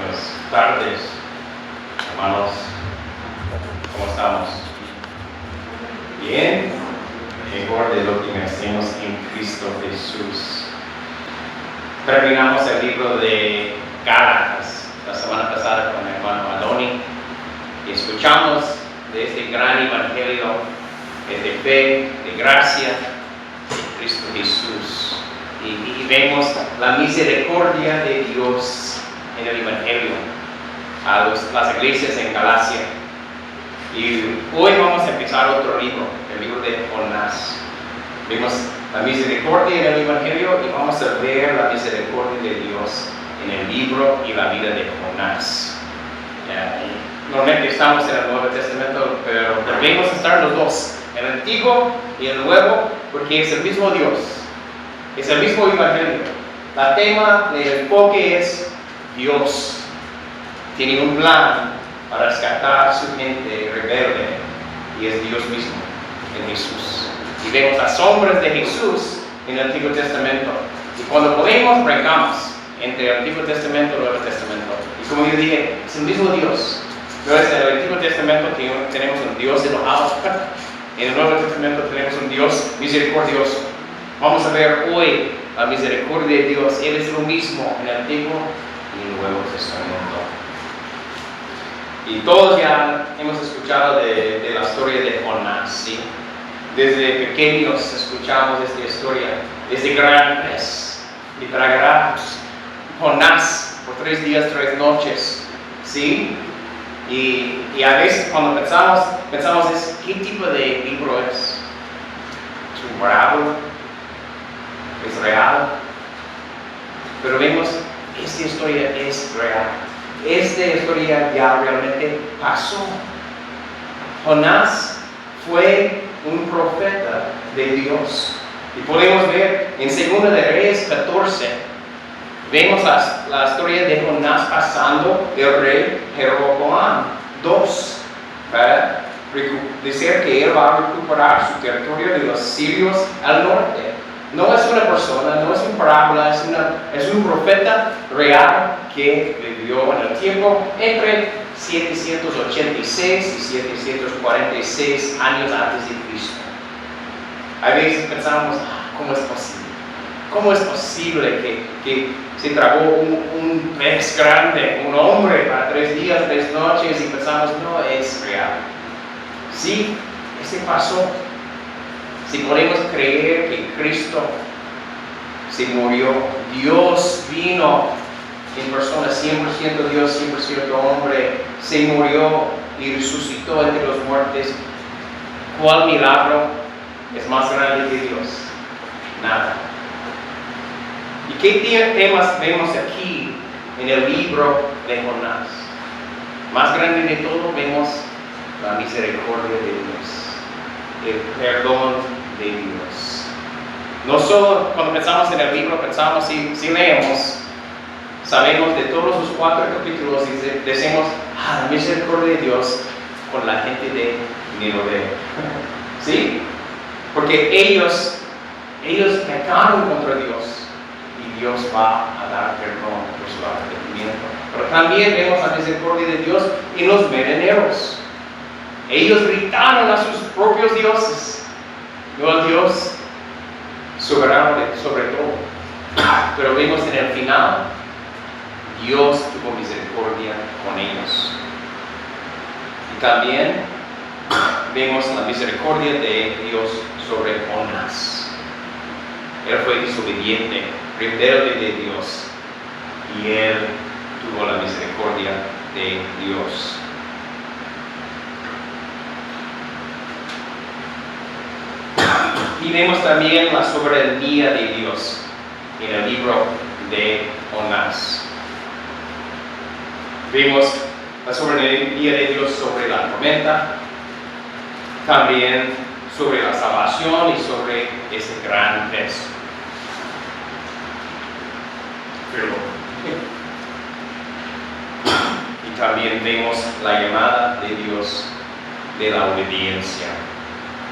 Buenas tardes, hermanos. ¿Cómo estamos? Bien, mejor de lo que merecemos en Cristo Jesús. Terminamos el libro de Gálatas la semana pasada con el hermano Adoni y escuchamos de este gran evangelio de fe, de gracia de Cristo Jesús. Y vemos la misericordia de Dios en el evangelio a las iglesias en Galacia. Y hoy vamos a empezar otro libro, el libro de Jonás. Vemos la misericordia en el evangelio y vamos a ver la misericordia de Dios en el libro y la vida de Jonás. Normalmente estamos en el Nuevo Testamento, pero debemos estar los dos, el Antiguo y el Nuevo, porque es el mismo Dios, es el mismo evangelio. El tema del enfoque es Dios. Tiene un plan para rescatar su gente rebelde y es Dios mismo en Jesús. Y vemos las sombras de Jesús en el Antiguo Testamento. Y cuando podemos, brincamos entre el Antiguo Testamento y el Nuevo Testamento. Y como yo dije, es el mismo Dios. Entonces, en el Antiguo Testamento tenemos un Dios enojado. En el Nuevo Testamento tenemos un Dios misericordioso. Vamos a ver hoy la misericordia de Dios. Él es lo mismo en el Antiguo y en el Nuevo Testamento. Y todos ya hemos escuchado de la historia de Jonás, ¿sí? Desde pequeños escuchamos esta historia. Este gran pez y tragará Jonás por 3 días, 3 noches, ¿sí? Y a veces cuando pensamos ¿qué tipo de libro es? ¿Es un bravo? ¿Es real? Pero vemos, esta historia es real. Esta historia ya realmente pasó. Jonás fue un profeta de Dios. Y podemos ver en 2 de Reyes 14, vemos la historia de Jonás pasando del rey Jeroboam II, para decir que él va a recuperar su territorio de los sirios al norte. No es una persona, no es una parábola, es un profeta real que vivió en el tiempo entre 786 y 746 años antes de Cristo. A veces pensamos, ¿cómo es posible? ¿Cómo es posible que se tragó un pez grande, un hombre para 3 días, 3 noches y pensamos, no es real? Sí, pasó. Si podemos creer que Cristo se murió, Dios vino en persona, 100% Dios, 100% hombre, se murió y resucitó entre los muertos. ¿Cuál milagro es más grande que Dios? Nada. ¿Y qué temas vemos aquí en el libro de Jonás? Más grande de todo vemos la misericordia de Dios, el perdón de Dios. No solo cuando pensamos en el libro, pensamos, si leemos, sabemos de todos los 4 capítulos y decimos, la misericordia de Dios con la gente de Nínive. ¿Sí? Porque ellos pecaron contra Dios y Dios va a dar perdón por su arrepentimiento. Pero también vemos la misericordia de Dios en los merodeadores. Ellos gritaron a sus propios dioses, no al Dios soberano sobre todo. Pero vemos en el final, Dios tuvo misericordia con ellos. Y también vemos la misericordia de Dios sobre Jonás. Él fue desobediente, rebelde de Dios, y él tuvo la misericordia de Dios. Y vemos también la soberanía de Dios en el libro de Jonás. Vemos la soberanía de Dios sobre la tormenta, también sobre la salvación y sobre ese gran pez. Y también vemos la llamada de Dios de la obediencia,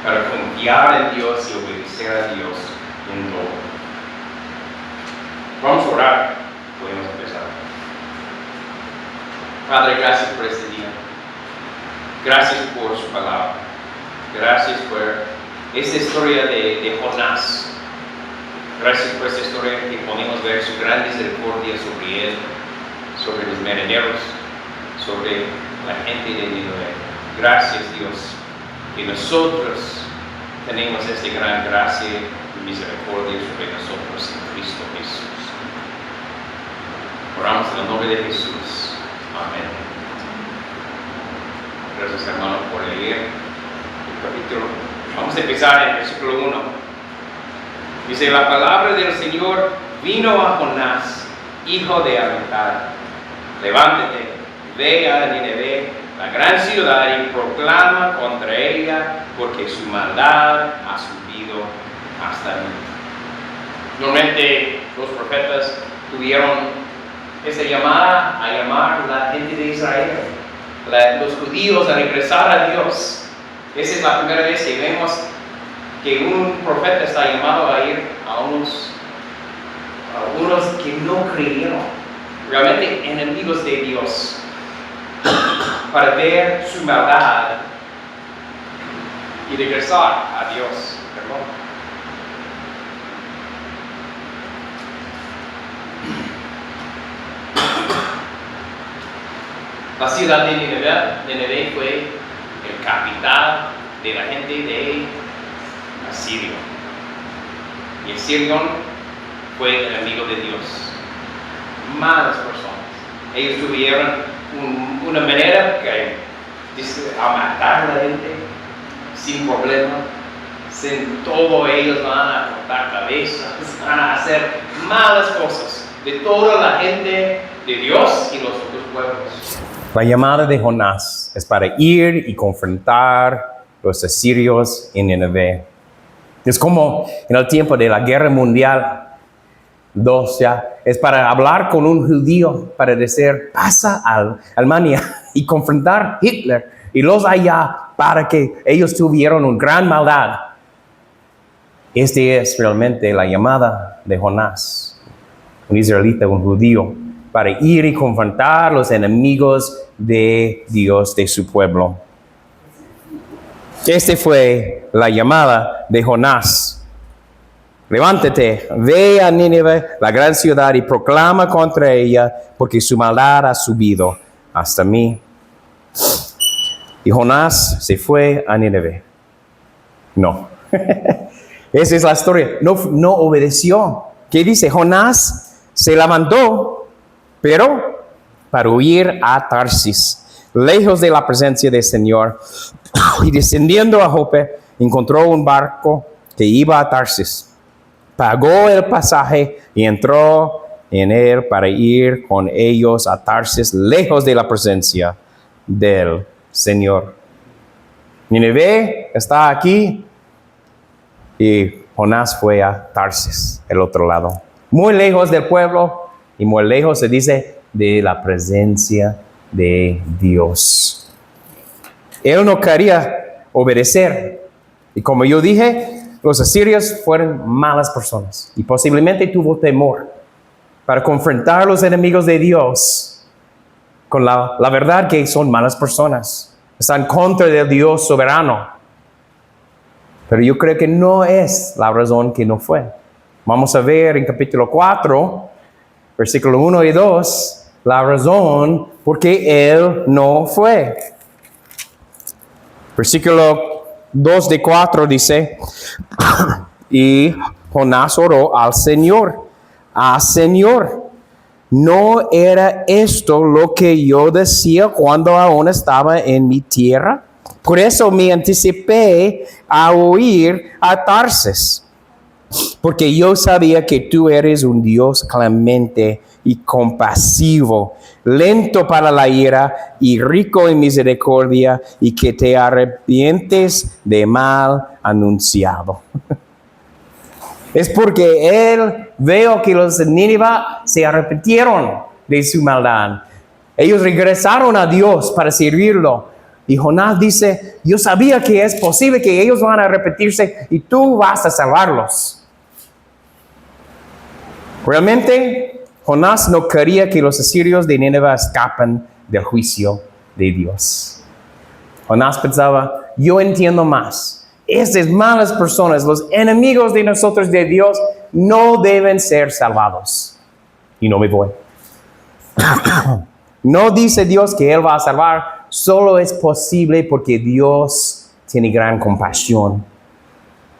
para confiar en Dios y obedecer a Dios en todo. Vamos a orar, podemos empezar. Padre, gracias por este día. Gracias por su palabra. Gracias por esta historia de Jonás. Gracias por esta historia que podemos ver su gran misericordia sobre él, sobre los marineros, sobre la gente de Nínive. Gracias, Dios, que nosotros tenemos esta gran gracia y misericordia sobre nosotros en Cristo Jesús. Oramos en el nombre de Jesús. Amén. Gracias, hermano, por leer el capítulo. Vamos a empezar en el versículo 1. Dice, la palabra del Señor vino a Jonás, hijo de Amitai. Levántate, ve a Nínive, la gran ciudad, y proclama contra ella, porque su maldad ha subido hasta mí. Normalmente los profetas tuvieron esa llamada a llamar a la gente de Israel, los judíos, a regresar a Dios. Esa es la primera vez que vemos que un profeta está llamado a ir a unos que no creyeron, realmente enemigos de Dios, para ver su maldad y regresar a Dios. Perdón. La ciudad de Nínive fue el capital de la gente de Asirio. Y el Sirión fue el enemigo de Dios. Malas personas. Ellos tuvieron una manera que a matar a la gente sin problema, sin todo. Ellos van a cortar cabezas, van a hacer malas cosas de toda la gente de Dios y los otros pueblos. La llamada de Jonás es para ir y confrontar a los asirios en Nínive. Es como en el tiempo de la Guerra Mundial II, ya, es para hablar con un judío, para decir, pasa a Alemania y confrontar a Hitler y los allá, para que ellos tuvieron una gran maldad. Esta es realmente la llamada de Jonás, un israelita, un judío, para ir y confrontar a los enemigos de Dios, de su pueblo. Esta fue la llamada de Jonás. Levántate, ve a Nínive, la gran ciudad, y proclama contra ella, porque su maldad ha subido hasta mí. Y Jonás se fue a Nínive. No. Esa es la historia. No obedeció. ¿Qué dice? Jonás se levantó, pero para huir a Tarsis, lejos de la presencia del Señor, y descendiendo a Jope, encontró un barco que iba a Tarsis. Pagó el pasaje y entró en él para ir con ellos a Tarsis, lejos de la presencia del Señor. Nínive está aquí y Jonás fue a Tarsis, el otro lado. Muy lejos del pueblo y muy lejos, se dice, de la presencia de Dios. Él no quería obedecer. Y como yo dije, los asirios fueron malas personas. Y posiblemente tuvo temor para confrontar a los enemigos de Dios con la verdad que son malas personas. Están contra del Dios soberano. Pero yo creo que no es la razón que no fue. Vamos a ver en capítulo 4, versículo 1 y 2, la razón por qué él no fue. Versículo 2 de 4 dice, y Jonás oró al Señor, Señor, ¿no era esto lo que yo decía cuando aún estaba en mi tierra? Por eso me anticipé a huir a Tarsis, porque yo sabía que tú eres un Dios clemente y compasivo, lento para la ira y rico en misericordia, y que te arrepientes de mal anunciado. Es porque él veo que los de Nínive se arrepintieron de su maldad. Ellos regresaron a Dios para servirlo. Y Jonás dice, yo sabía que es posible que ellos van a arrepentirse y tú vas a salvarlos. Realmente, Jonás no quería que los asirios de Nínive escapen del juicio de Dios. Jonás pensaba, yo entiendo más. Estas malas personas, los enemigos de nosotros, de Dios, no deben ser salvados. Y no me voy. No dice Dios que Él va a salvar, solo es posible porque Dios tiene gran compasión,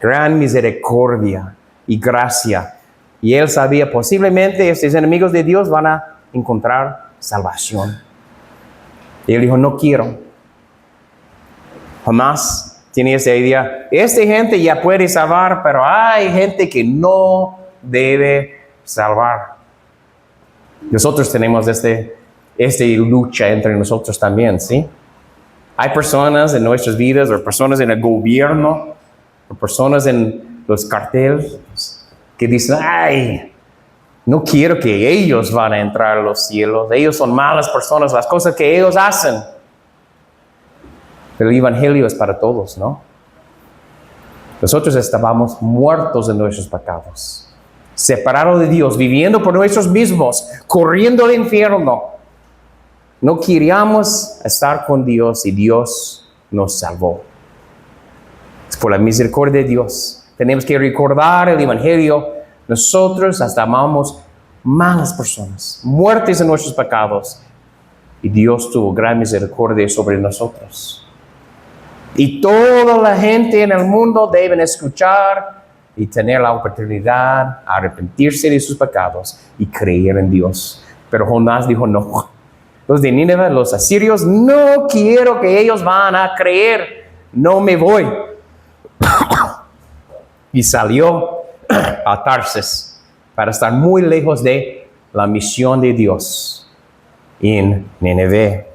gran misericordia y gracia. Y Él sabía posiblemente estos enemigos de Dios van a encontrar salvación. Y Él dijo, no quiero. Jamás tiene esa idea. Esta gente ya puede salvar, pero hay gente que no debe salvar. Nosotros tenemos esta lucha entre nosotros también, ¿sí? Hay personas en nuestras vidas, o personas en el gobierno, o personas en los carteles, que dicen, ay, no quiero que ellos van a entrar a los cielos. Ellos son malas personas, las cosas que ellos hacen. Pero el evangelio es para todos, ¿no? Nosotros estábamos muertos en nuestros pecados, separados de Dios, viviendo por nosotros mismos, corriendo al infierno. No queríamos estar con Dios y Dios nos salvó. Es por la misericordia de Dios. Tenemos que recordar el evangelio. Nosotros hasta amamos malas personas, muertes en nuestros pecados. Y Dios tuvo gran misericordia sobre nosotros. Y toda la gente en el mundo deben escuchar y tener la oportunidad de arrepentirse de sus pecados y creer en Dios. Pero Jonás dijo, no. Los de Nínive, los asirios, no quiero que ellos van a creer. No me voy. Y salió a Tarsis para estar muy lejos de la misión de Dios en Nínive.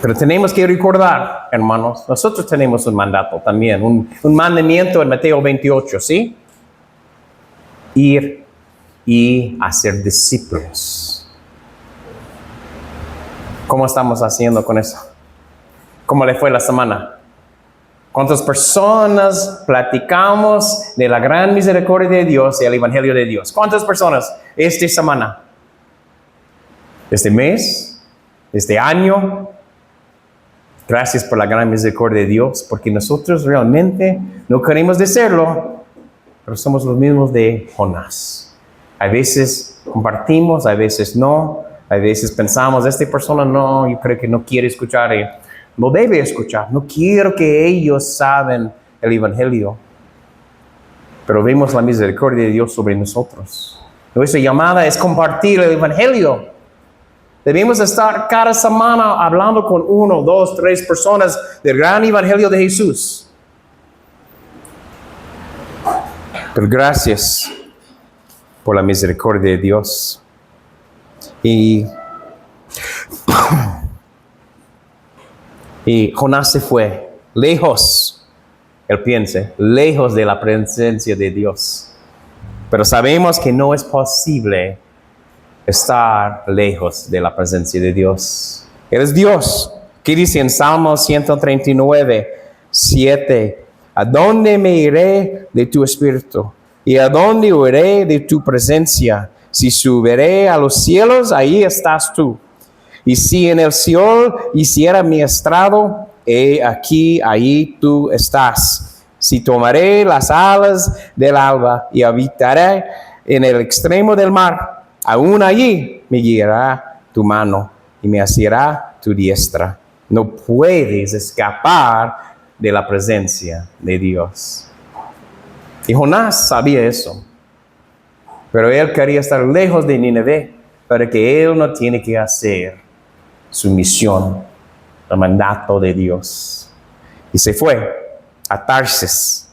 Pero tenemos que recordar, hermanos, nosotros tenemos un mandato también, un mandamiento en Mateo 28, ¿sí? Ir y hacer discípulos. ¿Cómo estamos haciendo con eso? ¿Cómo le fue la semana? ¿Cuántas personas platicamos de la gran misericordia de Dios y el evangelio de Dios? ¿Cuántas personas esta semana? ¿Este mes? ¿Este año? Gracias por la gran misericordia de Dios, porque nosotros realmente no queremos decirlo, pero somos los mismos de Jonás. A veces compartimos, a veces no, a veces pensamos, esta persona no, yo creo que no quiere escuchar, no debe escuchar, no quiero que ellos saben el evangelio. Pero vemos la misericordia de Dios sobre nosotros. Nuestra llamada es compartir el evangelio. Debemos estar cada semana hablando con 1, 2, 3 personas del gran evangelio de Jesús. Pero gracias por la misericordia de Dios. Y Jonás se fue lejos, él piensa, lejos de la presencia de Dios. Pero sabemos que no es posible estar lejos de la presencia de Dios. Él es Dios. ¿Qué dice en Salmo 139, 7? ¿A dónde me iré de tu espíritu? ¿Y a dónde huiré de tu presencia? Si subiré a los cielos, ahí estás tú. Y si en el Seol hiciera mi estrado, he aquí, ahí tú estás. Si tomaré las alas del alba y habitaré en el extremo del mar, aún allí me guiará tu mano y me asirá tu diestra. No puedes escapar de la presencia de Dios. Y Jonás sabía eso. Pero él quería estar lejos de Nínive para que él no tiene que hacer su misión, el mandato de Dios. Y se fue a Tarsis.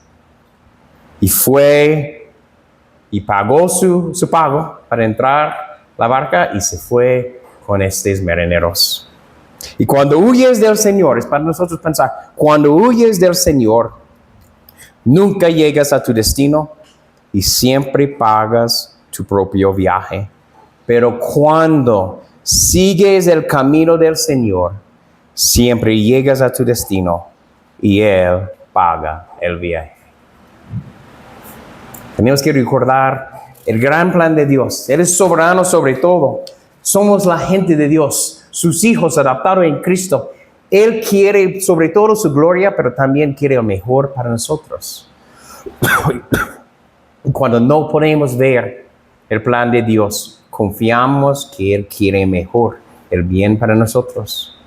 Y fue y pagó su pago para entrar la barca y se fue con estos marineros. Y cuando huyes del Señor, es para nosotros pensar, cuando huyes del Señor, nunca llegas a tu destino y siempre pagas tu propio viaje. Pero cuando sigues el camino del Señor, siempre llegas a tu destino y Él paga el viaje. Tenemos que recordar el gran plan de Dios. Él es soberano sobre todo. Somos la gente de Dios, sus hijos adoptados en Cristo. Él quiere sobre todo su gloria, pero también quiere lo mejor para nosotros. Cuando no podemos ver el plan de Dios, confiamos que Él quiere mejor, el bien para nosotros.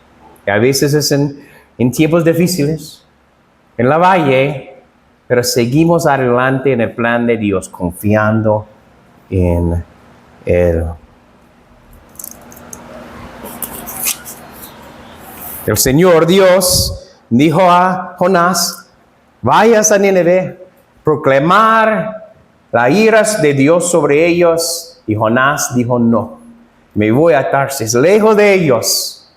Y a veces es en tiempos difíciles, en la valle, pero seguimos adelante en el plan de Dios, confiando en Él. El Señor Dios dijo a Jonás, vayas a Nínive, proclamar la ira de Dios sobre ellos. Y Jonás dijo, no, me voy a Tarsis, lejos de ellos.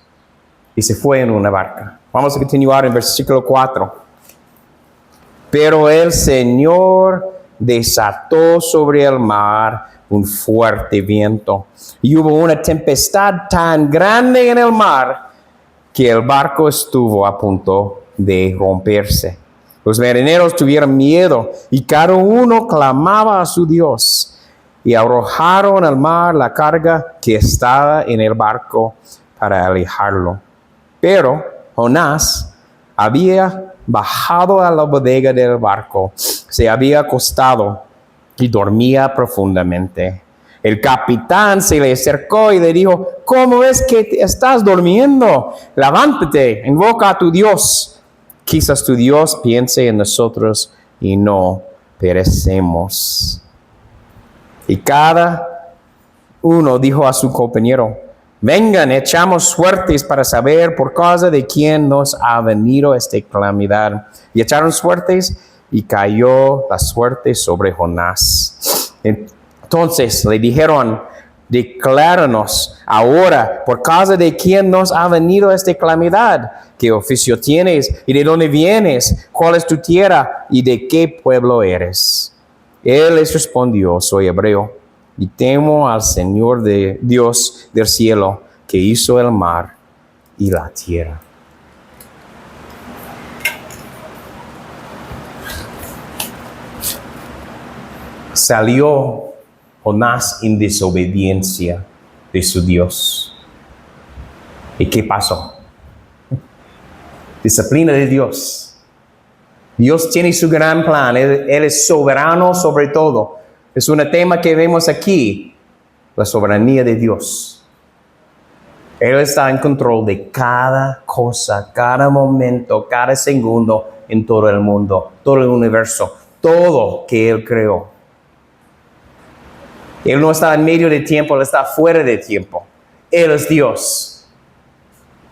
Y se fue en una barca. Vamos a continuar en versículo 4. Pero el Señor desató sobre el mar un fuerte viento, y hubo una tempestad tan grande en el mar que el barco estuvo a punto de romperse. Los marineros tuvieron miedo y cada uno clamaba a su Dios, y arrojaron al mar la carga que estaba en el barco para alejarlo. Pero Jonás había bajado a la bodega del barco, se había acostado y dormía profundamente. El capitán se le acercó y le dijo, ¿cómo es que estás durmiendo? Levántate, invoca a tu Dios. Quizás tu Dios piense en nosotros y no perecemos. Y cada uno dijo a su compañero, vengan, echamos suertes para saber por causa de quién nos ha venido esta calamidad. Y echaron suertes y cayó la suerte sobre Jonás. Entonces le dijeron, decláranos ahora por causa de quién nos ha venido esta calamidad. ¿Qué oficio tienes y de dónde vienes? ¿Cuál es tu tierra y de qué pueblo eres? Él les respondió, soy hebreo y temo al Señor de Dios del cielo, que hizo el mar y la tierra. Salió Jonás en desobediencia de su Dios. ¿Y qué pasó? Disciplina de Dios. Dios tiene su gran plan. Él es soberano sobre todo. Es un tema que vemos aquí, la soberanía de Dios. Él está en control de cada cosa, cada momento, cada segundo en todo el mundo, todo el universo, todo que Él creó. Él no está en medio de tiempo, Él está fuera de tiempo. Él es Dios.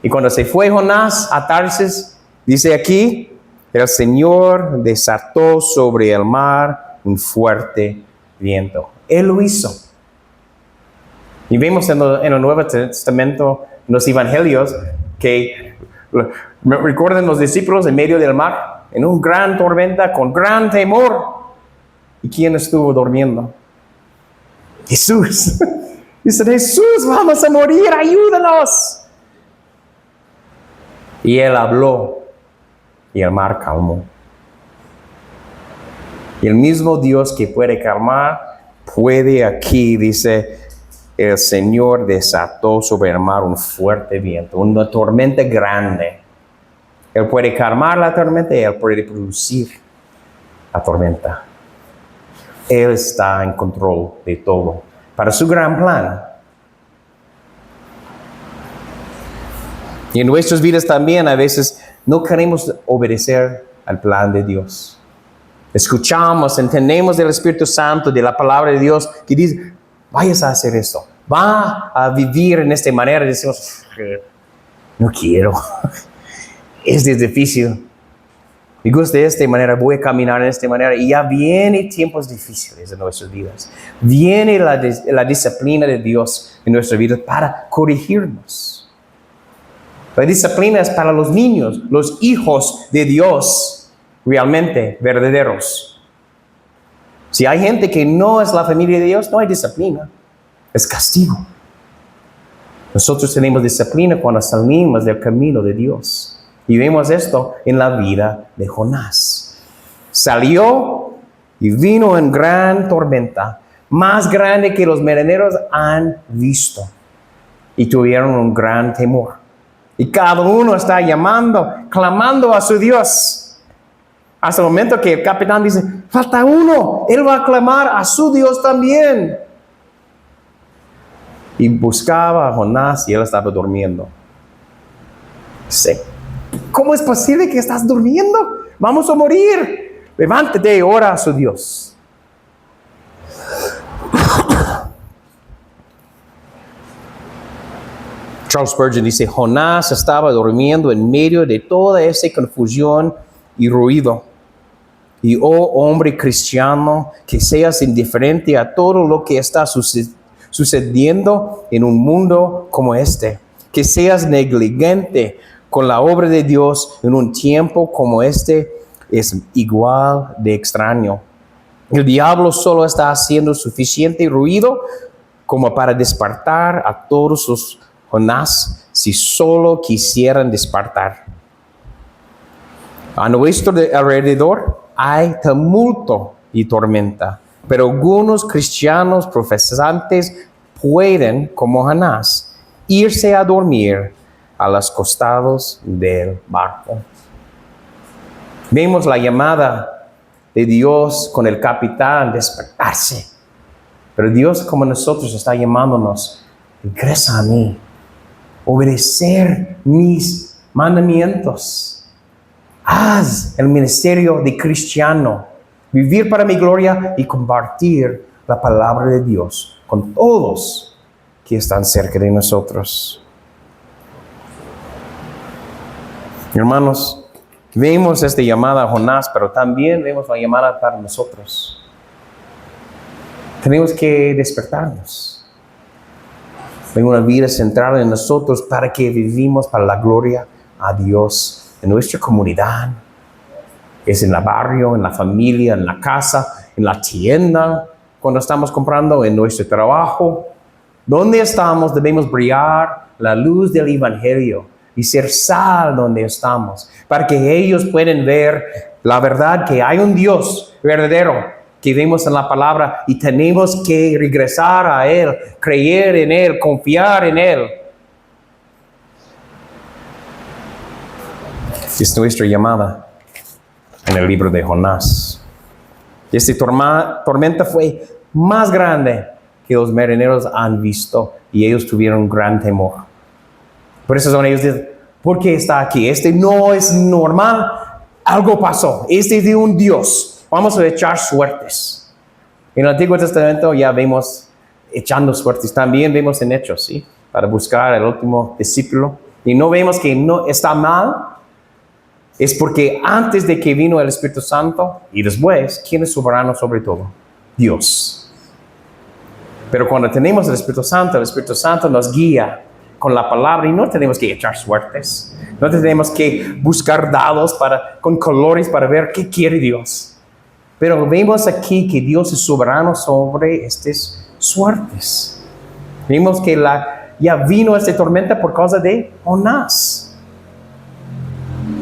Y cuando se fue Jonás a Tarsis, dice aquí, el Señor desató sobre el mar un fuerte viento. Él lo hizo. Y vemos en el Nuevo Testamento, en los Evangelios, que recuerdan los discípulos en medio del mar, en una gran tormenta, con gran temor. ¿Y quién estuvo durmiendo? Jesús. Dice, Jesús, vamos a morir, ayúdanos. Y Él habló y el mar calmó. Y el mismo Dios que puede calmar, puede aquí, dice, el Señor desató sobre el mar un fuerte viento, una tormenta grande. Él puede calmar la tormenta y Él puede producir la tormenta. Él está en control de todo, para su gran plan. Y en nuestras vidas también a veces no queremos obedecer al plan de Dios. Escuchamos, entendemos del Espíritu Santo, de la palabra de Dios, que dice, vayas a hacer esto, va a vivir en esta manera. Y decimos, no quiero, es difícil. Me gusta de esta manera, voy a caminar de esta manera. Y ya vienen tiempos difíciles en nuestras vidas. Viene la disciplina de Dios en nuestras vidas para corregirnos. La disciplina es para los niños, los hijos de Dios, realmente verdaderos. Si hay gente que no es la familia de Dios, no hay disciplina. Es castigo. Nosotros tenemos disciplina cuando salimos del camino de Dios. Y vemos esto en la vida de Jonás. Salió y vino en gran tormenta, más grande que los marineros han visto. y tuvieron un gran temor. Y cada uno está llamando, clamando a su Dios. Hasta el momento que el capitán dice, falta uno, él va a clamar a su Dios también. Y buscaba a Jonás y él estaba durmiendo. Dice, ¿cómo es posible que estás durmiendo? Vamos a morir. Levántate y ora a su Dios. Charles Spurgeon dice, Jonás estaba durmiendo en medio de toda esa confusión y ruido. Y oh hombre cristiano, que seas indiferente a todo lo que está sucediendo en un mundo como este. Que seas negligente con la obra de Dios en un tiempo como este es igual de extraño. El diablo solo está haciendo suficiente ruido como para despertar a todos los Jonás si solo quisieran despertar. A nuestro alrededor hay tumulto y tormenta, pero algunos cristianos profesantes pueden, como Jonás, irse a dormir a los costados del barco. Vemos la llamada de Dios con el capitán despertarse, pero Dios como nosotros está llamándonos, regresa a mí, obedecer mis mandamientos. Haz el ministerio de cristiano, vivir para mi gloria y compartir la palabra de Dios con todos que están cerca de nosotros. Hermanos, vemos esta llamada a Jonás, pero también vemos la llamada para nosotros. Tenemos que despertarnos. Hay una vida centrada en nosotros para que vivimos para la gloria a Dios. En nuestra comunidad, es en el barrio, en la familia, en la casa, en la tienda, cuando estamos comprando, en nuestro trabajo. Donde estamos debemos brillar la luz del Evangelio y ser sal donde estamos, para que ellos puedan ver la verdad que hay un Dios verdadero que vemos en la palabra y tenemos que regresar a Él, creer en Él, confiar en Él. Es nuestra llamada en el libro de Jonás. Esta tormenta fue más grande que los marineros han visto y ellos tuvieron gran temor. Por eso son ellos dicen, ¿por qué está aquí? Este no es normal, algo pasó. Este es de un Dios. Vamos a echar suertes. En el Antiguo Testamento ya vemos echando suertes. También vemos en Hechos, ¿sí? Para buscar al último discípulo. Y no vemos que no está mal. Es porque antes de que vino el Espíritu Santo y después, ¿quién es soberano sobre todo? Dios. Pero cuando tenemos el Espíritu Santo nos guía con la palabra y no tenemos que echar suertes. No tenemos que buscar dados con colores para ver qué quiere Dios. Pero vemos aquí que Dios es soberano sobre estas suertes. Vemos que ya vino esta tormenta por causa de Jonás.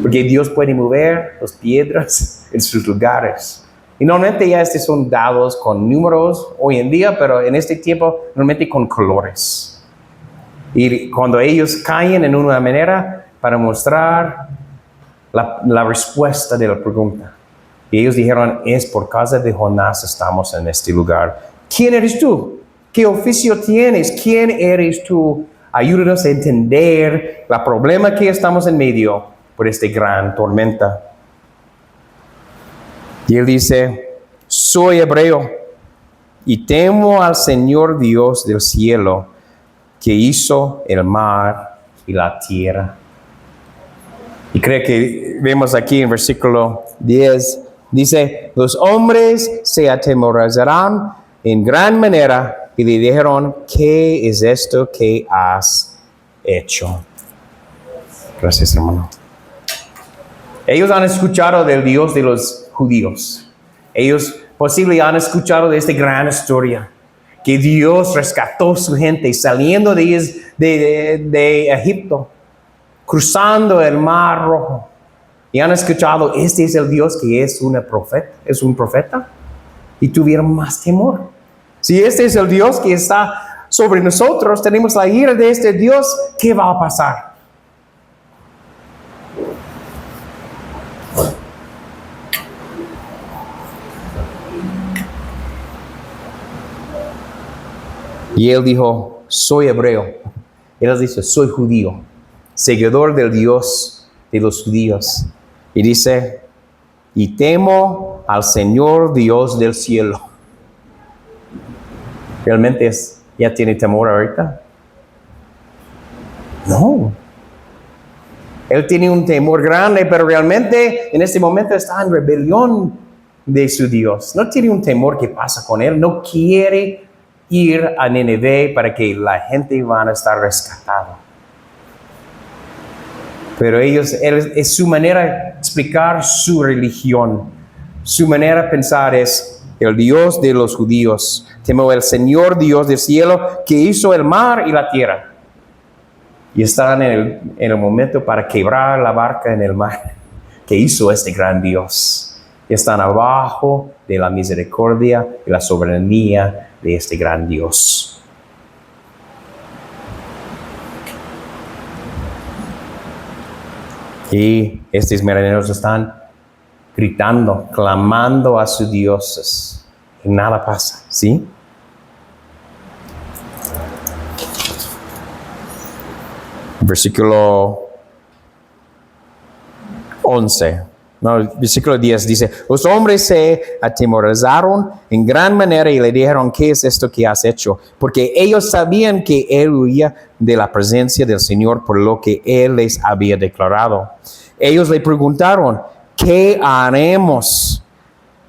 Porque Dios puede mover las piedras en sus lugares. Y normalmente ya estos son dados con números hoy en día, pero en este tiempo normalmente con colores. Y cuando ellos caen en una manera para mostrar la respuesta de la pregunta. Y ellos dijeron, es por causa de Jonás estamos en este lugar. ¿Quién eres tú? ¿Qué oficio tienes? ¿Quién eres tú? Ayúdanos a entender el problema que estamos en medio por esta gran tormenta. Y él dice, soy hebreo y temo al Señor Dios del cielo que hizo el mar y la tierra. Y creo que vemos aquí en versículo 10, dice, los hombres se atemorizarán en gran manera y le dijeron, ¿qué es esto que has hecho? Gracias, hermano. Ellos han escuchado del Dios de los judíos. Ellos posiblemente han escuchado de esta gran historia. Que Dios rescató a su gente saliendo de Egipto, cruzando el Mar Rojo. Y han escuchado, este es el Dios que es un profeta. Y tuvieron más temor. Si este es el Dios que está sobre nosotros, tenemos la ira de este Dios, ¿qué va a pasar? Y él dijo, soy hebreo. Él dice, soy judío, seguidor del Dios de los judíos. Y dice, y temo al Señor Dios del cielo. ¿Realmente ya tiene temor ahorita? No. Él tiene un temor grande, pero realmente en este momento está en rebelión de su Dios. No tiene un temor que pasa con él. No quiere ir a Nínive para que la gente van a estar rescatada. Pero es su manera de explicar su religión. Su manera de pensar es el Dios de los judíos. Temo el Señor Dios del cielo que hizo el mar y la tierra. Y están en el momento para quebrar la barca en el mar que hizo este gran Dios. Y están abajo de la misericordia y la soberanía de este gran Dios. Y estos marineros están gritando, clamando a sus dioses. Y nada pasa, ¿sí? Versículo 11. No, el versículo 10 dice, los hombres se atemorizaron en gran manera y le dijeron, ¿qué es esto que has hecho? Porque ellos sabían que él huía de la presencia del Señor por lo que él les había declarado. Ellos le preguntaron, ¿qué haremos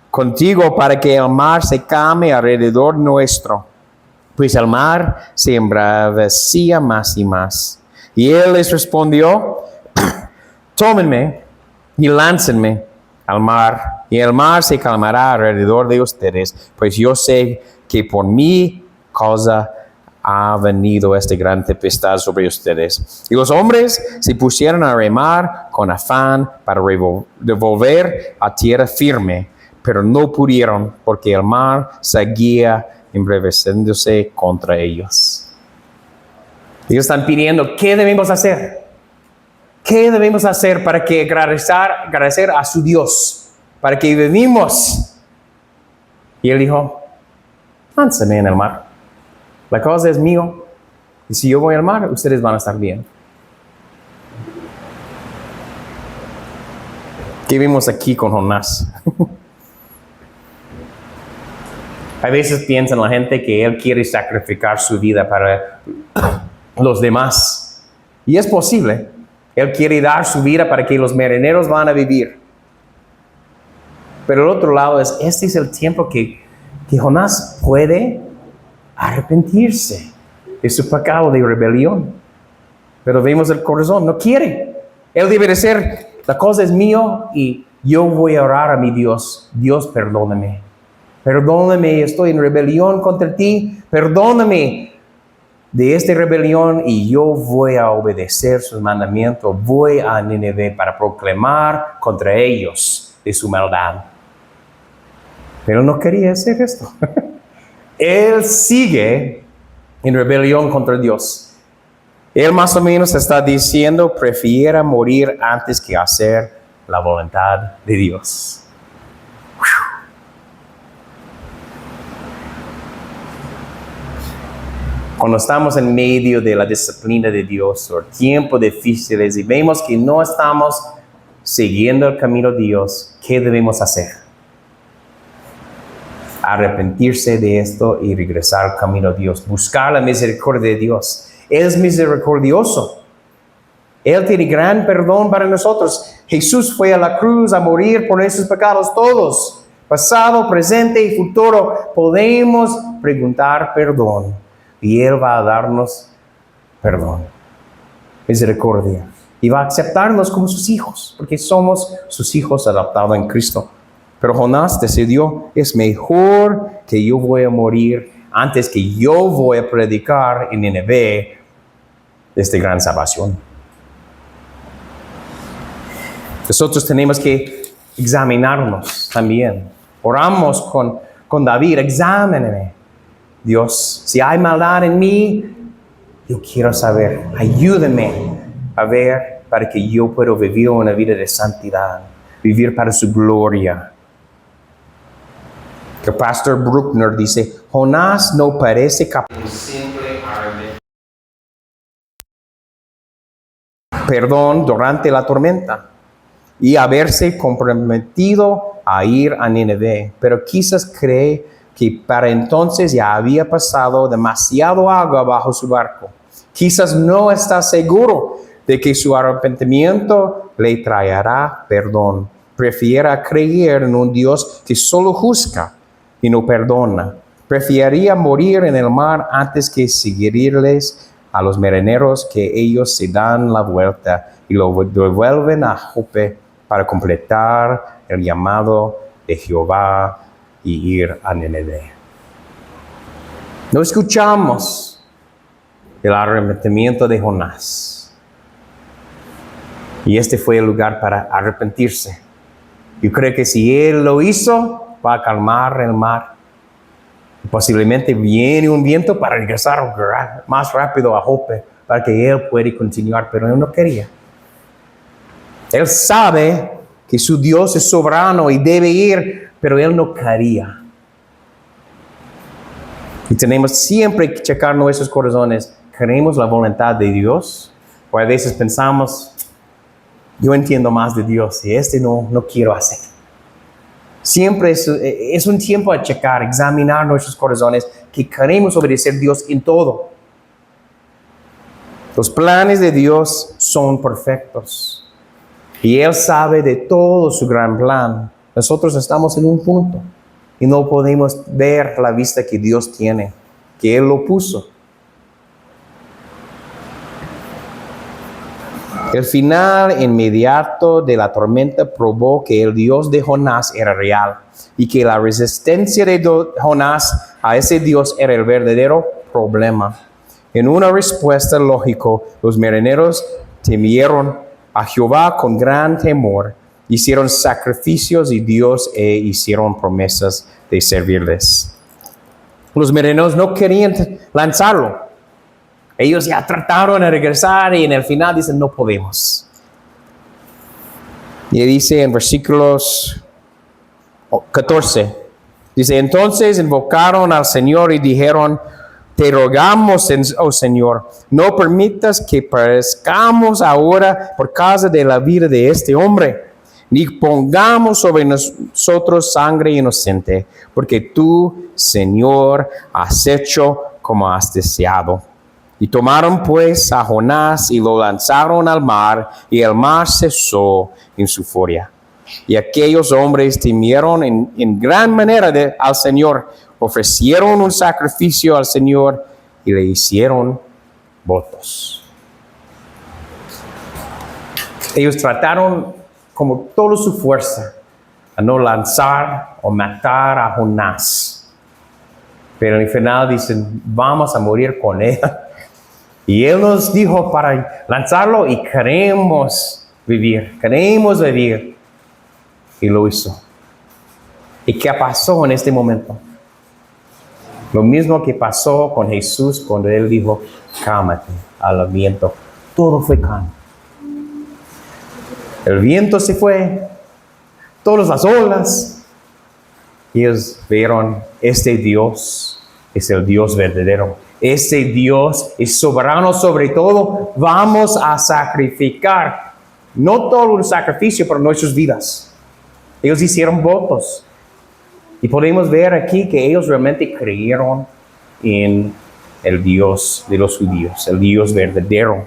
contigo para que el mar se calme alrededor nuestro? Pues el mar se embravecía más y más. Y él les respondió, tómenme y láncenme al mar, y el mar se calmará alrededor de ustedes, pues yo sé que por mi causa ha venido esta gran tempestad sobre ustedes. Y los hombres se pusieron a remar con afán para devolver a tierra firme, pero no pudieron, porque el mar seguía embraveciéndose contra ellos. Ellos están pidiendo, ¿qué debemos hacer? ¿Qué debemos hacer para que agradecer a su Dios? Para que vivimos. Y él dijo, lánzame en el mar. La causa es mío. Y si yo voy al mar, ustedes van a estar bien. ¿Qué vimos aquí con Jonás? A veces piensa la gente que él quiere sacrificar su vida para los demás. Y es posible. Él quiere dar su vida para que los marineros van a vivir. Pero el otro lado este es el tiempo que Jonás puede arrepentirse de su pecado de rebelión. Pero vemos el corazón, no quiere. Él debe de ser, la cosa es mío y yo voy a orar a mi Dios. Dios, perdóname. Perdóname, estoy en rebelión contra ti. Perdóname de esta rebelión y yo voy a obedecer sus mandamientos. Voy a Nínive para proclamar contra ellos de su maldad. Pero no quería hacer esto. Él sigue en rebelión contra Dios. Él más o menos está diciendo, prefiera morir antes que hacer la voluntad de Dios. Cuando estamos en medio de la disciplina de Dios o tiempos difíciles y vemos que no estamos siguiendo el camino de Dios, ¿qué debemos hacer? Arrepentirse de esto y regresar al camino de Dios. Buscar la misericordia de Dios. Él es misericordioso. Él tiene gran perdón para nosotros. Jesús fue a la cruz a morir por nuestros pecados todos. Pasado, presente y futuro. Podemos preguntar perdón. Y Él va a darnos perdón, misericordia. Y va a aceptarnos como sus hijos, porque somos sus hijos adoptados en Cristo. Pero Jonás decidió, es mejor que yo voy a morir antes que yo voy a predicar en Nínive esta gran salvación. Nosotros tenemos que examinarnos también. Oramos con David, exámeneme. Dios, si hay maldad en mí, yo quiero saber, ayúdame a ver para que yo pueda vivir una vida de santidad, vivir para su gloria. El pastor Bruckner dice, Jonás no parece capaz Un simple arrepentimiento. perdón durante la tormenta y haberse comprometido a ir a Nínive, pero quizás cree que para entonces ya había pasado demasiado agua bajo su barco. Quizás no está seguro de que su arrepentimiento le traerá perdón. Prefiera creer en un Dios que solo juzga y no perdona. Preferiría morir en el mar antes que seguirles a los marineros, que ellos se dan la vuelta y lo devuelven a Jope para completar el llamado de Jehová y ir a Nínive. No escuchamos el arrepentimiento de Jonás. Y este fue el lugar para arrepentirse. Yo creo que si él lo hizo, va a calmar el mar. Posiblemente viene un viento para regresar más rápido a Jope, para que él pueda continuar, pero él no quería. Él sabe que su Dios es soberano y debe ir, pero él no quería. Y tenemos siempre que checar nuestros corazones. ¿Queremos la voluntad de Dios? O a veces pensamos, yo entiendo más de Dios y no quiero hacer. Siempre es un tiempo a checar, examinar nuestros corazones, que queremos obedecer a Dios en todo. Los planes de Dios son perfectos. Y Él sabe de todo su gran plan. Nosotros estamos en un punto y no podemos ver la vista que Dios tiene, que Él lo puso. El final inmediato de la tormenta probó que el Dios de Jonás era real y que la resistencia de Jonás a ese Dios era el verdadero problema. En una respuesta lógica, los marineros temieron a Jehová con gran temor, hicieron sacrificios y hicieron promesas de servirles. Los marineros no querían lanzarlo. Ellos ya trataron de regresar y en el final dicen, no podemos. Y dice en versículos 14, dice, entonces invocaron al Señor y dijeron, te rogamos, oh Señor, no permitas que perezcamos ahora por causa de la vida de este hombre, ni pongamos sobre nosotros sangre inocente, porque tú, Señor, has hecho como has deseado. Y tomaron pues a Jonás y lo lanzaron al mar, y el mar cesó en su furia. Y aquellos hombres temieron en gran manera al Señor, ofrecieron un sacrificio al Señor y le hicieron votos. Ellos trataron como toda su fuerza a no lanzar o matar a Jonás. Pero en el final dicen, vamos a morir con él. Y Él nos dijo para lanzarlo y queremos vivir. Y lo hizo. ¿Y qué pasó en este momento? Lo mismo que pasó con Jesús cuando Él dijo, cálmate al viento. Todo fue calmo. El viento se fue, todas las olas. Y ellos vieron, este Dios es el Dios verdadero. Este Dios es soberano sobre todo. Vamos a sacrificar, no todo un sacrificio por nuestras vidas. Ellos hicieron votos. Y podemos ver aquí que ellos realmente creyeron en el Dios de los judíos, el Dios verdadero.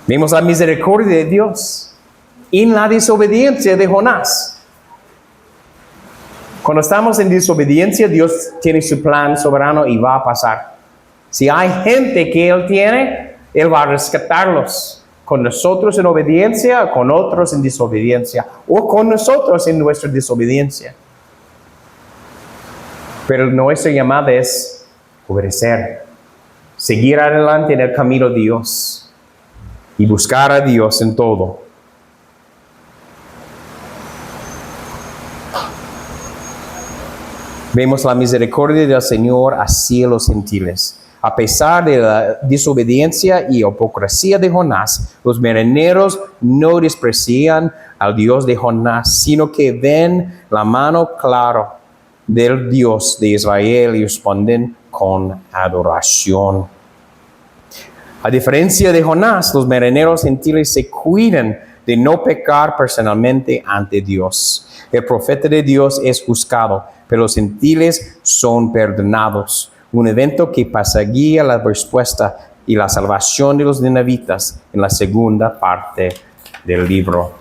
Vemos la misericordia de Dios en la desobediencia de Jonás. Cuando estamos en desobediencia, Dios tiene su plan soberano y va a pasar. Si hay gente que Él tiene, Él va a rescatarlos. Con nosotros en obediencia, con otros en desobediencia, o con nosotros en nuestra desobediencia. Pero nuestra llamada es obedecer, seguir adelante en el camino de Dios y buscar a Dios en todo. Vemos la misericordia del Señor hacia los gentiles. A pesar de la desobediencia y hipocresía de Jonás, los marineros no desprecian al Dios de Jonás, sino que ven la mano clara del Dios de Israel y responden con adoración. A diferencia de Jonás, los marineros gentiles se cuidan de no pecar personalmente ante Dios. El profeta de Dios es juzgado, pero los gentiles son perdonados. Un evento que pasaría la respuesta y la salvación de los ninivitas en la segunda parte del libro.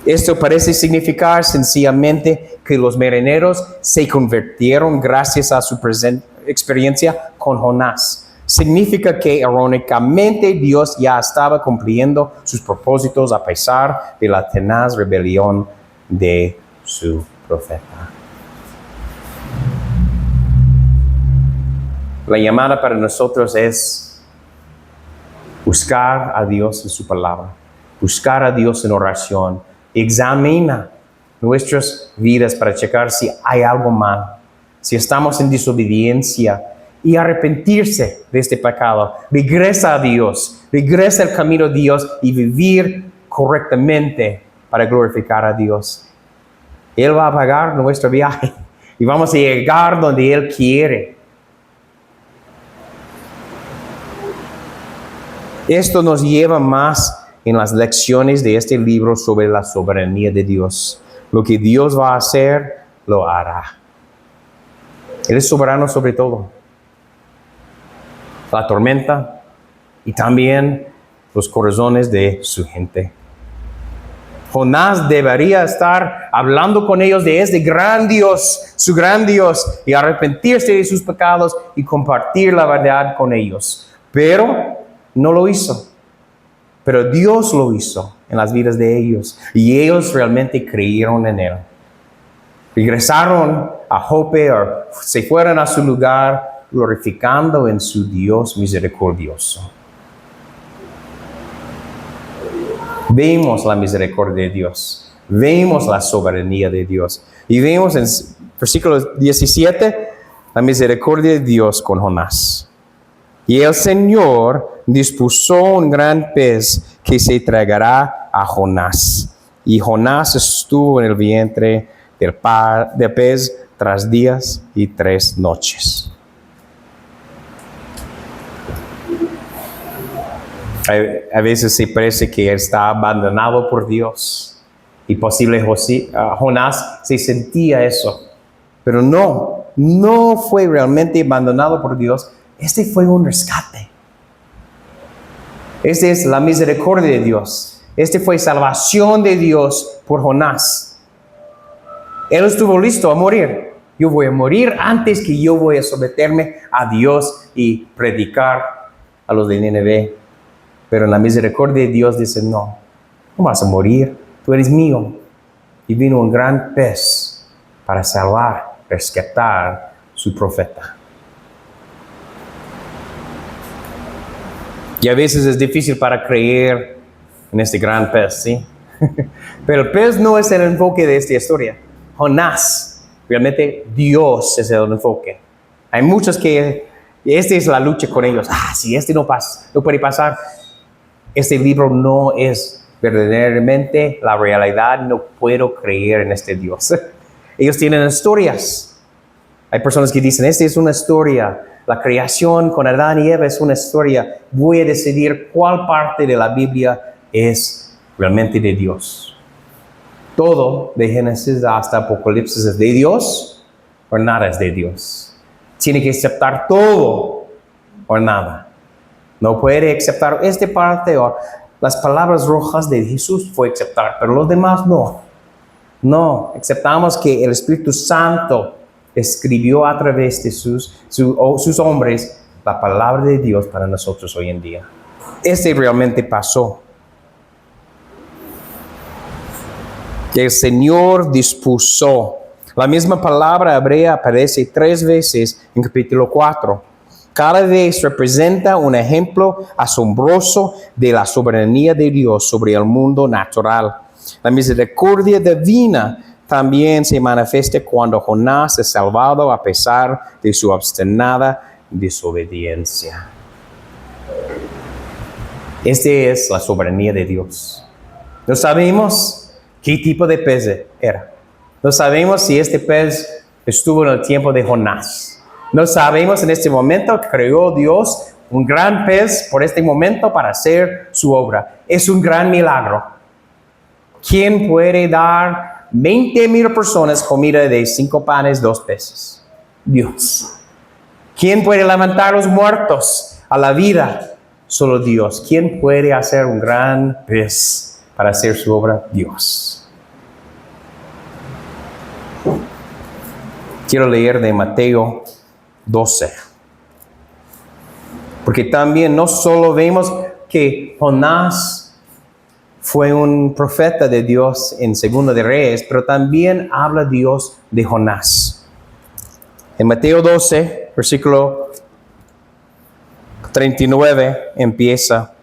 Esto parece significar sencillamente que los marineros se convirtieron gracias a su experiencia con Jonás. Significa que irónicamente Dios ya estaba cumpliendo sus propósitos a pesar de la tenaz rebelión de su profeta. La llamada para nosotros es buscar a Dios en su palabra, buscar a Dios en oración. Examina nuestras vidas para checar si hay algo mal, si estamos en desobediencia y arrepentirse de este pecado. Regresa a Dios, regresa al camino de Dios y vivir correctamente para glorificar a Dios. Él va a pagar nuestro viaje y vamos a llegar donde Él quiere. Esto nos lleva más en las lecciones de este libro sobre la soberanía de Dios. Lo que Dios va a hacer, lo hará. Él es soberano sobre todo. La tormenta y también los corazones de su gente. Jonás debería estar hablando con ellos de este gran Dios, su gran Dios, y arrepentirse de sus pecados y compartir la verdad con ellos. Pero no lo hizo. Pero Dios lo hizo en las vidas de ellos. Y ellos realmente creyeron en Él. Regresaron a Jope o se fueron a su lugar glorificando en su Dios misericordioso. Vemos la misericordia de Dios. Vemos la soberanía de Dios. Y vemos en versículo 17 la misericordia de Dios con Jonás. Y el Señor dispuso un gran pez que se tragará a Jonás. Y Jonás estuvo en el vientre del pez 3 días y 3 noches. A veces se parece que él está abandonado por Dios. Y posible Jonás se sentía eso. Pero no fue realmente abandonado por Dios. Este fue un rescate. Esta es la misericordia de Dios. Este fue salvación de Dios por Jonás. Él estuvo listo a morir. Yo voy a morir antes que yo voy a someterme a Dios y predicar a los de Nínive. Pero en la misericordia de Dios dice, no vas a morir, tú eres mío. Y vino un gran pez para salvar, rescatar su profeta. Y a veces es difícil para creer en este gran pez, ¿sí? Pero el pez no es el enfoque de esta historia. Jonás, realmente Dios es el enfoque. Hay muchos que, esta es la lucha con ellos. Si este no puede pasar. Este libro no es verdaderamente la realidad. No puedo creer en este Dios. Ellos tienen historias. Hay personas que dicen, esta es una historia. La creación con Adán y Eva es una historia. Voy a decidir cuál parte de la Biblia es realmente de Dios. Todo de Génesis hasta Apocalipsis es de Dios o nada es de Dios. Tiene que aceptar todo o nada. No puede aceptar esta parte o las palabras rojas de Jesús fue aceptar, pero los demás no. No, aceptamos que el Espíritu Santo escribió a través de sus hombres la palabra de Dios para nosotros hoy en día. Este realmente pasó. El Señor dispuso. La misma palabra hebrea aparece 3 veces en capítulo 4. Cada vez representa un ejemplo asombroso de la soberanía de Dios sobre el mundo natural. La misericordia divina también se manifieste cuando Jonás es salvado a pesar de su obstinada desobediencia. Esta es la soberanía de Dios. No sabemos qué tipo de pez era. No sabemos si este pez estuvo en el tiempo de Jonás. No sabemos en este momento que creó Dios un gran pez por este momento para hacer su obra. Es un gran milagro. ¿Quién puede dar 20,000 personas comida de 5 panes, 2 peces? Dios. ¿Quién puede levantar a los muertos a la vida? Solo Dios. ¿Quién puede hacer un gran pez para hacer su obra? Dios. Quiero leer de Mateo 12. Porque también no solo vemos que Jonás fue un profeta de Dios en Segunda de Reyes, pero también habla Dios de Jonás. En Mateo 12, versículo 39 empieza.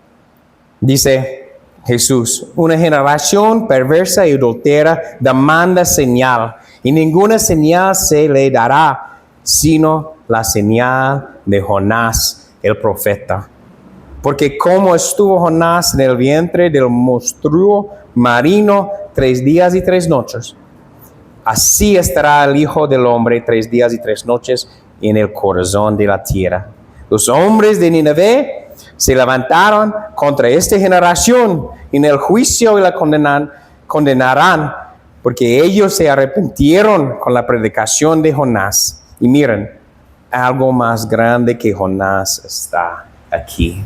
Dice Jesús: una generación perversa y adúltera demanda señal, y ninguna señal se le dará, sino la señal de Jonás, el profeta. Porque como estuvo Jonás en el vientre del monstruo marino 3 días y 3 noches, así estará el Hijo del Hombre 3 días y 3 noches en el corazón de la tierra. Los hombres de Nínive se levantaron contra esta generación y en el juicio la condenarán, porque ellos se arrepintieron con la predicación de Jonás. Y miren, algo más grande que Jonás está aquí.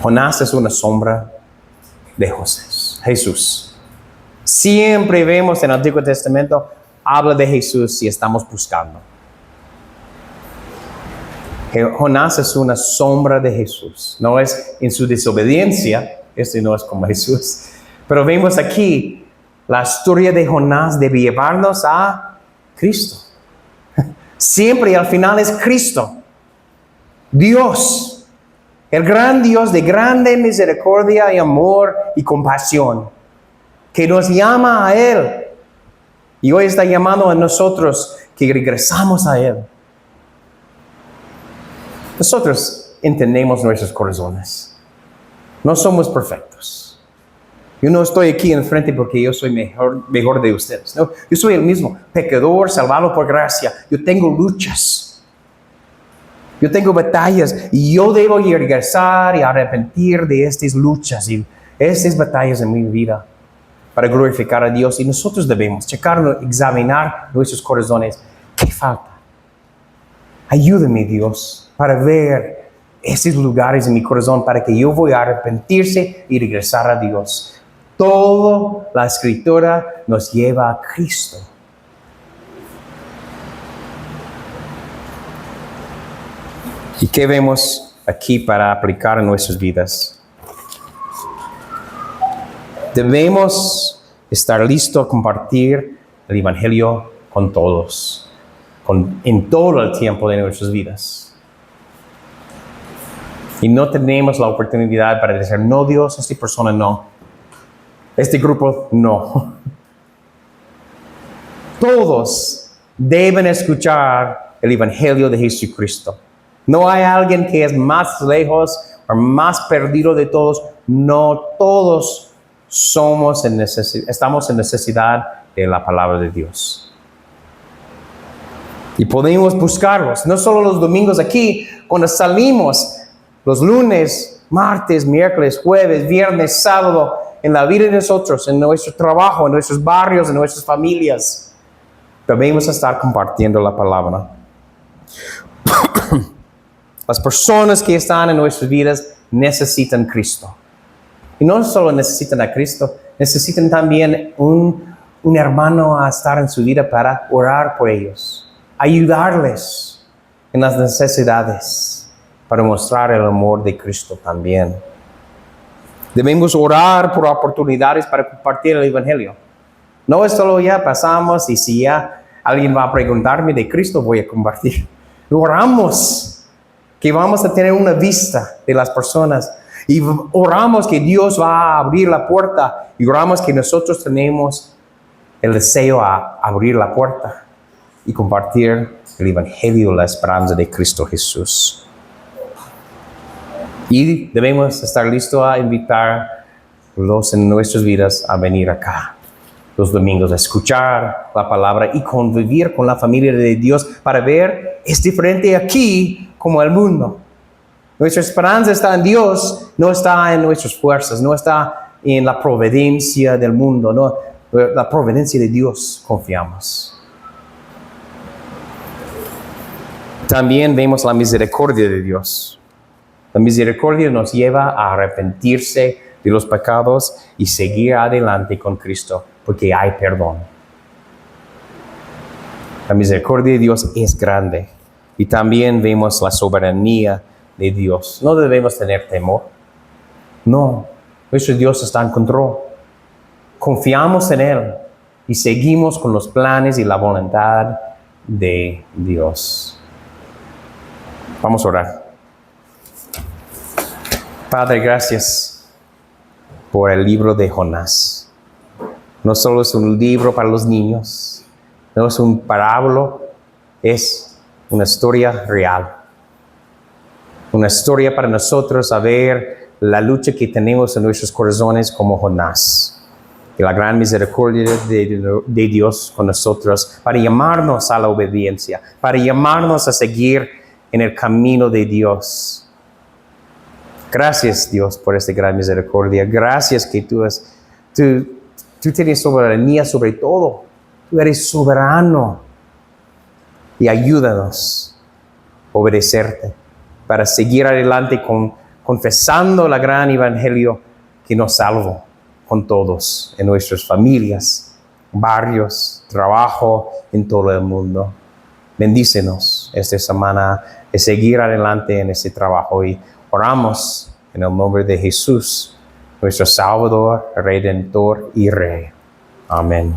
Jonás es una sombra de Jesús. Siempre vemos en el Antiguo Testamento, habla de Jesús si estamos buscando. Jonás es una sombra de Jesús. No es en su desobediencia, no es como Jesús. Pero vemos aquí, la historia de Jonás debe llevarnos a Cristo. Siempre al final es Cristo. Dios, el gran Dios de grande misericordia y amor y compasión, que nos llama a Él. Y hoy está llamando a nosotros que regresamos a Él. Nosotros entendemos nuestros corazones. No somos perfectos. Yo no estoy aquí enfrente porque yo soy mejor de ustedes. No, yo soy el mismo, pecador, salvado por gracia. Yo tengo luchas. Yo tengo batallas y yo debo regresar y arrepentir de estas luchas y estas batallas en mi vida para glorificar a Dios. Y nosotros debemos checar, examinar nuestros corazones. ¿Qué falta? Ayúdame, Dios, para ver esos lugares en mi corazón para que yo voy a arrepentirse y regresar a Dios. Toda la Escritura nos lleva a Cristo. ¿Y qué vemos aquí para aplicar en nuestras vidas? Debemos estar listos a compartir el Evangelio con todos, en todo el tiempo de nuestras vidas. Y no tenemos la oportunidad para decir, no, Dios, esta persona no. Este grupo no. Todos deben escuchar el Evangelio de Jesucristo. No hay alguien que es más lejos o más perdido de todos. No, todos estamos en necesidad de la palabra de Dios. Y podemos buscarlos, no solo los domingos aquí, cuando salimos los lunes, martes, miércoles, jueves, viernes, sábado, en la vida de nosotros, en nuestro trabajo, en nuestros barrios, en nuestras familias. Debemos estar compartiendo la palabra. Las personas que están en nuestras vidas necesitan Cristo. Y no solo necesitan a Cristo, necesitan también un hermano a estar en su vida para orar por ellos, ayudarles en las necesidades, para mostrar el amor de Cristo también. Debemos orar por oportunidades para compartir el Evangelio. No es solo ya pasamos y si ya alguien va a preguntarme de Cristo, voy a compartir. Oramos que vamos a tener una vista de las personas. Y oramos que Dios va a abrir la puerta. Y oramos que nosotros tenemos el deseo a abrir la puerta y compartir el Evangelio, la esperanza de Cristo Jesús. Y debemos estar listos a invitar los en nuestras vidas a venir acá los domingos a escuchar la palabra y convivir con la familia de Dios para ver, es diferente aquí como el mundo. Nuestra esperanza está en Dios, no está en nuestras fuerzas, no está en la providencia del mundo, no, la providencia de Dios confiamos. También vemos la misericordia de Dios. La misericordia nos lleva a arrepentirse de los pecados y seguir adelante con Cristo, porque hay perdón. La misericordia de Dios es grande. Y también vemos la soberanía de Dios. No debemos tener temor. No, nuestro Dios está en control. Confiamos en Él y seguimos con los planes y la voluntad de Dios. Vamos a orar. Padre, gracias por el libro de Jonás. No solo es un libro para los niños, no es un parábola, es una historia real. Una historia para nosotros saber la lucha que tenemos en nuestros corazones como Jonás. Y la gran misericordia de Dios con nosotros para llamarnos a la obediencia, para llamarnos a seguir en el camino de Dios. Gracias, Dios, por esta gran misericordia. Gracias que tú tienes soberanía sobre todo. Tú eres soberano. Y ayúdanos a obedecerte para seguir adelante confesando el gran evangelio que nos salva con todos, en nuestras familias, barrios, trabajo, en todo el mundo. Bendícenos esta semana de seguir adelante en este trabajo y oramos en el nombre de Jesús, nuestro Salvador, Redentor y Rey. Amén.